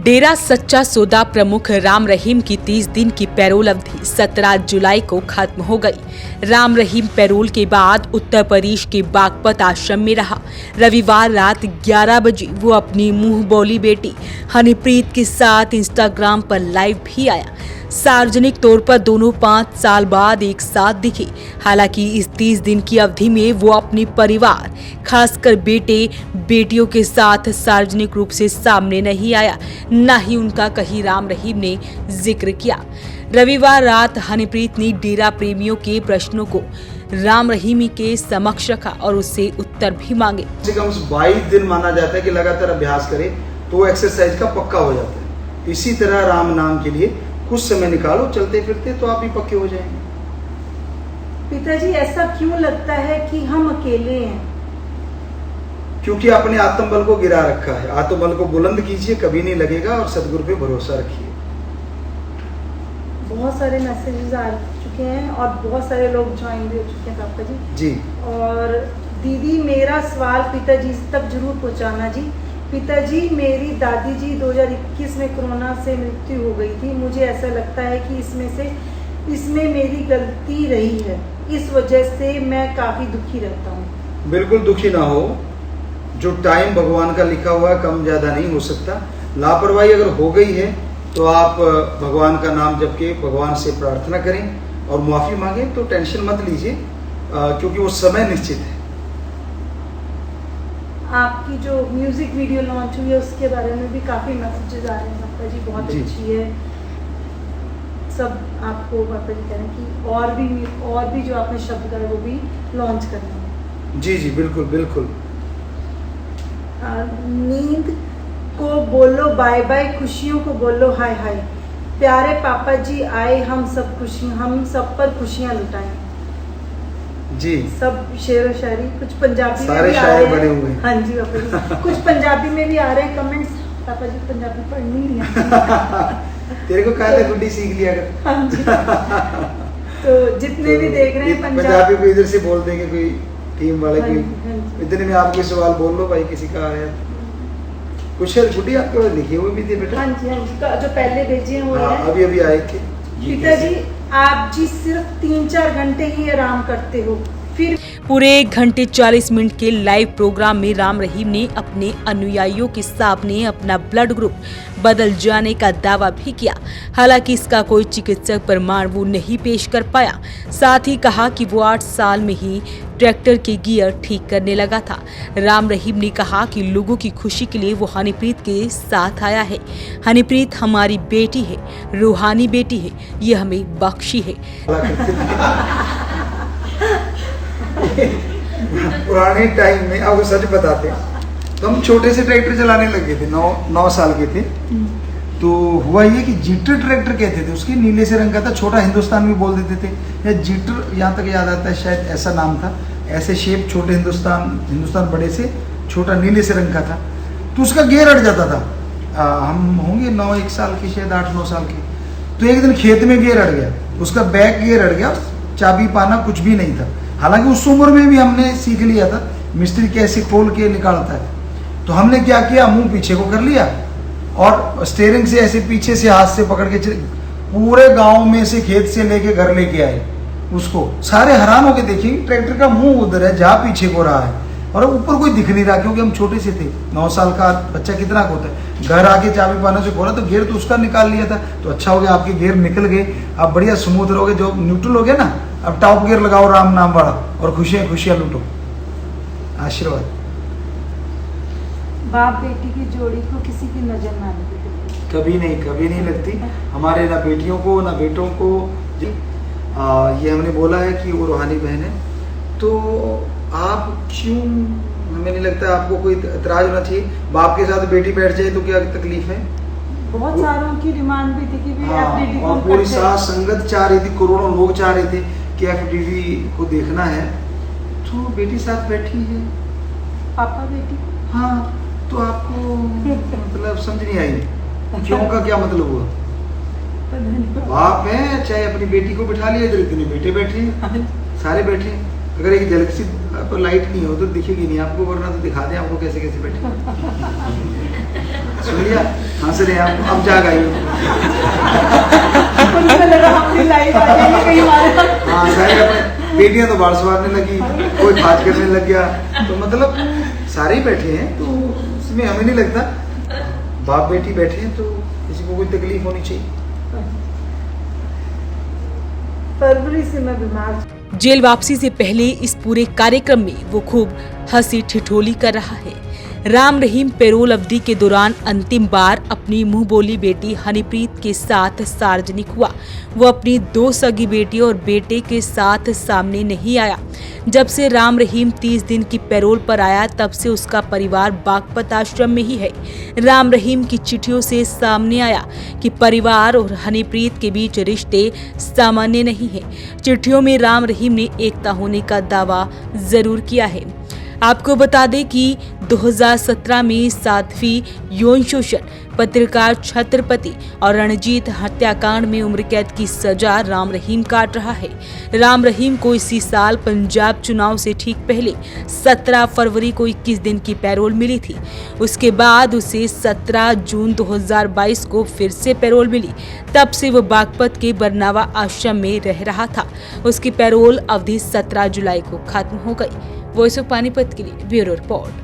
डेरा सच्चा सौदा प्रमुख राम रहीम की 30 दिन की पैरोल अवधि 17 जुलाई को खत्म हो गई। राम रहीम पैरोल के बाद उत्तर प्रदेश के बागपत आश्रम में रहा। रविवार रात 11 बजे वो अपनी मुंह बोली बेटी हनीप्रीत के साथ इंस्टाग्राम पर लाइव भी आया। सार्वजनिक तौर पर दोनों 5 साल बाद एक साथ दिखे। हालांकि इस 30 दिन की अवधि में वो अपने परिवार खासकर बेटे बेटियों के साथ सार्वजनिक रूप से सामने नहीं आया, न ही उनका कहीं राम रहीम ने जिक्र किया। रविवार रात हनीप्रीत ने डेरा प्रेमियों के प्रश्नों को राम रहीम के समक्ष रखा और उससे उत्तर भी मांगे। कम से कम 22 दिन माना जाता है कि लगातार अभ्यास करे तो एक्सरसाइज का पक्का हो जाता है। इसी तरह राम नाम के लिए कुछ समय निकालो, चलते फिरते तो आप भी पक्के हो जाएंगे। पिताजी, ऐसा क्यों लगता है कि हम अकेले हैं? क्योंकि आपने आत्मबल को गिरा रखा है। आत्मबल को बुलंद कीजिए, कभी नहीं लगेगा, और सदगुरु पे भरोसा रखिए। बहुत सारे मैसेजेस आ चुके हैं और बहुत सारे लोग ज्वाइन भी हो चुके हैं पापा जी। और दीदी, मेरा सवाल पिताजी तक जरूर पहुंचाना जी। पिताजी, मेरी दादी जी 2021 में कोरोना से मृत्यु हो गई थी। मुझे ऐसा लगता है कि इसमें मेरी गलती रही है। इस वजह से मैं काफी दुखी रहता हूँ। बिल्कुल दुखी ना हो। जो टाइम भगवान का लिखा हुआ है कम ज्यादा नहीं हो सकता। लापरवाही अगर हो गई है तो आप भगवान का नाम जप के भगवान से प्रार्थना करें और माफी मांगे, तो टेंशन मत लीजिए, क्योंकि वो समय निश्चित है। आपकी जो म्यूजिक वीडियो लॉन्च हुई है उसके बारे में भी काफी मैसेजेस आ रहे हैं पापा जी, बहुत अच्छी है। सब आपको पापा जी कह रहे हैं कि और भी जो आपने शब्द गाए वो भी लॉन्च करना है। जी जी, बिल्कुल बिल्कुल। नींद को बोलो बाय बाय, खुशियों को बोलो हाय हाय। प्यारे पापा जी आए, हम सब पर खुशियां लुटाएं जी। सब शेर व शायरी, कुछ पंजाबी सारे में भी आ शायर रहे बने हैं। हुए हैं। हाँ जी पापा जी, कुछ पंजाबी में भी आ रहे हैं कमेंट्स। पापा जी पंजाबी पढ़नी नहीं है। तेरे को कहा था गुड्डी सीख लिया कर। हाँ जी। तो जितने भी देख रहे हैं पंजाबी को इधर से बोल देंगे, कोई टीम वाले हाँ कोई जी। इतने में आप कोई सवाल बोल लो भाई, किसी का आया कुछ है। गुड्डी आपके पास लिखे हुए भी थे बेटा? हाँ जी, जो पहले भेजे हैं वो है। अभी आए थे। पिताजी, आप जी सिर्फ 3-4 घंटे ही आराम करते हो, फिर पूरे 1 घंटे 40 मिनट के लाइव प्रोग्राम में राम रहीम ने अपने अनुयायियों के सामने अपना ब्लड ग्रुप बदल जाने का दावा भी किया। हालांकि इसका कोई चिकित्सक प्रमाण वो नहीं पेश कर पाया। साथ ही कहा कि वो 8 साल में ही ट्रैक्टर के गियर ठीक करने लगा था। राम रहीम ने कहा कि लोगों की खुशी के लिए वो हनीप्रीत के साथ आया है। हनीप्रीत हमारी बेटी है, रूहानी बेटी है, ये हमें बख्शी है। पुराने टाइम में आपको सच बताते तो हम छोटे से ट्रैक्टर चलाने लगे थे, 9 साल के थे। तो हुआ ये कि जीटर ट्रैक्टर कहते थे, उसके नीले से रंग का था, छोटा हिंदुस्तान भी बोल देते थे, या जीटर यहाँ तक याद आता है शायद ऐसा नाम था। ऐसे शेप, छोटे हिंदुस्तान बड़े से, छोटा नीले से रंग का था। तो उसका गियर अट जाता था। हम होंगे 1 साल के, शायद 8-9 साल के। तो एक दिन खेत में गियर अट गया, उसका बैक गियर अट गया, चाबी पाना कुछ भी नहीं था। हालांकि उस उम्र में भी हमने सीख लिया था मिस्त्री कैसे खोल के निकालता है। तो हमने क्या किया, मुंह पीछे को कर लिया और स्टीयरिंग से ऐसे पीछे से हाथ से पकड़ के पूरे गांव में से खेत से लेके घर लेके आए उसको। सारे हैरान होके देखेंगे ट्रैक्टर का मुंह उधर है जहाँ पीछे को रहा है, और ऊपर कोई दिख नहीं रहा, क्योंकि हम छोटे से थे। 9 साल का बच्चा कितना होता है। घर आके चाबी पाना से खोला तो गियर तो उसका निकाल लिया था। तो अच्छा हो गया, आपके गियर निकल गए, आप बढ़िया स्मूथ रहोगे। जो न्यूट्रल हो गया ना, अब टॉप गियर लगाओ राम नाम वाला, और खुशियां लूटो। आशीर्वाद। बाप बेटी की जोड़ी को किसी की नजर ना लगे। कभी नहीं लगती। हमारे ना बेटियों को ना बेटों को। ये हमने बोला है कि वो रूहानी बहन है। तो आप क्यों, हमें नहीं लगता आपको कोई इतराज होना चाहिए। बाप के साथ बेटी बैठ जाए तो क्या तकलीफ है? बहुत सारों की डिमांड भी थी कि FDD और पूरी साथ संगत चाह रही थी, करोड़ों लोग चाह रहे थे कि FDD को देखना है, तो बेटी साथ बैठी है। पापा बेटी, हाँ, तो आपको मतलब समझ नहीं आई क्यों का क्या मतलब हुआ? बाप है, चाहे अपनी बेटी को बिठा लिया, इधर इतने बेटे बैठे हैं, सारे बैठे हैं। अगर एक झलक सी आपको लाइट नहीं हो तो दिखेगी नहीं आपको, वरना तो दिखा दें आपको कैसे कैसे बैठे। सुन लिया, हंस रहे हैं आप, अब जाग आई। उनको लगा अपनी लाइफ आ जाएगी कहीं हमारे। हाँ सारे अपने बेटियां तो बाल संवारने लगी, कोई बात करने लग गया, तो मतलब सारे ही बैठे हैं, तो इसमें हमें नहीं लगता बाप बेटी बैठे हैं तो किसी को कोई तकलीफ होनी चाहिए। फरवरी से मैं बीमार। जेल वापसी से पहले इस पूरे कार्यक्रम में वो खूब हंसी ठिठोली कर रहा है। राम रहीम पैरोल अवधि के दौरान अंतिम बार अपनी मुंह बोली बेटी हनीप्रीत के साथ सार्वजनिक हुआ। वो अपनी 2 सगी बेटी और बेटे के साथ सामने नहीं आया। जब से राम रहीम 30 दिन की पैरोल पर आया तब से उसका परिवार बागपत आश्रम में ही है। राम रहीम की चिट्ठियों से सामने आया कि परिवार और हनीप्रीत के बीच रिश्ते सामान्य नहीं है। चिट्ठियों में राम रहीम ने एकता होने का दावा जरूर किया है। आपको बता दें कि 2017 में 7वीं यौन शोषण, पत्रकार छत्रपति और रणजीत हत्याकांड में उम्र कैद की सजा राम रहीम काट रहा है। राम रहीम को इसी साल पंजाब चुनाव से ठीक पहले 17 फरवरी को 21 दिन की पैरोल मिली थी। उसके बाद उसे 17 जून 2022 को फिर से पैरोल मिली। तब से वो बागपत के बरनावा आश्रम में रह रहा था। उसकी पैरोल अवधि 17 जुलाई को खत्म हो गई। वॉइस ऑफ पानीपत के लिए ब्यूरो रिपोर्ट।